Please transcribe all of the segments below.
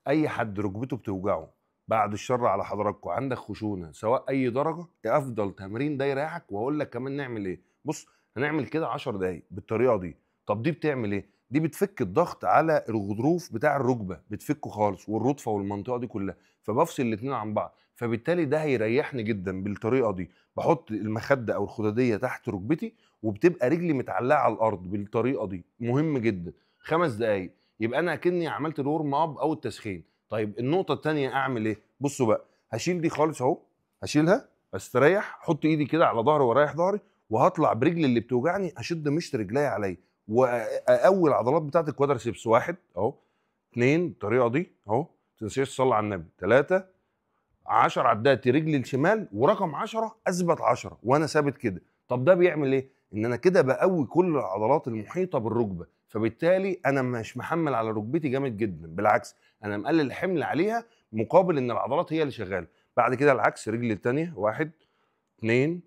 اي حد ركبته بتوجعه بعد الشر على حضراتكم عندك خشونه سواء اي درجه، افضل تمرين ده يريحك. واقول لك كمان نعمل ايه. بص، هنعمل كده 10 دقايق بالطريقه دي. طب دي بتعمل ايه؟ دي بتفك الضغط على الغضروف بتاع الركبه، بتفكه خالص، والرطفه والمنطقه دي كلها، فبفصل الاثنين عن بعض. فبالتالي ده هيريحني جدا بالطريقه دي. بحط المخده او الخداديه تحت ركبتي، وبتبقى رجلي متعلقه على الارض بالطريقه دي. مهم جدا. 5 دقايق يبقى انا اكني عملت الورم اب او التسخين. طيب النقطه الثانيه اعمل ايه؟ بصوا بقى، هشيل دي خالص اهو، هشيلها استريح، احط ايدي كده على ظهري واريح ظهري، وهطلع برجلي اللي بتوجعني اشد مشط رجلي عليا، واقوي العضلات بتاعت الكوادرسيبس. واحد اهو، اتنين الطريقه دي اهو، تنسيش تصلي على النبي، 3، 10 عدات رجلي الشمال، ورقم 10 اثبت 10 وانا ثابت كده. طب ده بيعمل ايه؟ ان انا كده بقوي كل العضلات المحيطه بالركبه، فبالتالي انا مش محمل على ركبتي جامد جدا، بالعكس انا مقلل الحمل عليها، مقابل ان العضلات هي اللي شغاله. بعد كده العكس، رجلي الثانيه، 1، 2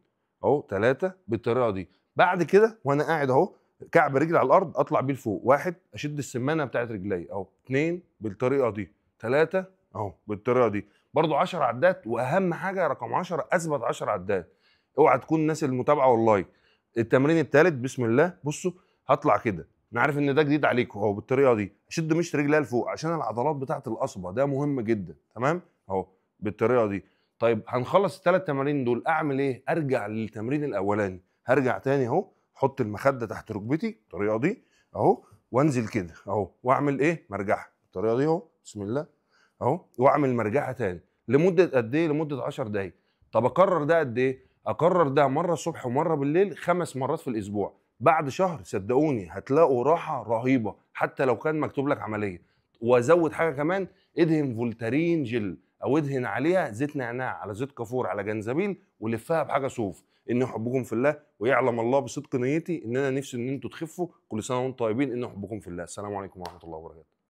اهو، 3 بالطريقه دي. بعد كده وانا قاعد اهو، كعب رجلي على الارض اطلع بيه لفوق، 1 اشد السمانه بتاعت رجلي اهو، 2 بالطريقه دي، 3 اهو بالطريقه دي. برضو 10 عدات، واهم حاجه رقم 10 اثبت 10 عدات. اوعى تكون الناس المتابعه والله. التمرين الثالث بسم الله، بصوا هطلع كده، انا عارف ان ده جديد عليكم اهو، بالطريقه دي اشد مشط رجلي لفوق عشان العضلات بتاعت القصبه، ده مهم جدا. تمام اهو بالطريقه دي. طيب هنخلص الثلاث تمارين دول، اعمل ايه؟ ارجع للتمرين الاولاني. هرجع تاني اهو، احط المخده تحت ركبتي الطريقه دي اهو، وانزل كده اهو، واعمل ايه؟ مرجحه الطريقه دي اهو، بسم الله اهو، واعمل مرجحه تاني لمده قد ايه؟ لمده 10 دقائق. طب اكرر ده قد ايه؟ اكرر ده مره الصبح ومره بالليل 5 مرات في الاسبوع. بعد شهر صدقوني هتلاقوا راحه رهيبه، حتى لو كان مكتوب لك عمليه. وازود حاجه كمان، ادهن فولتارين جل، او ادهن عليها زيت نعناع على زيت كافور على جنزبيل، ولفها بحاجه صوف. اني احبكم في الله، ويعلم الله بصدق نيتي ان انا نفسي ان انتوا تخفوا. كل سنه وانتم طيبين، اني احبكم في الله. السلام عليكم ورحمه الله وبركاته.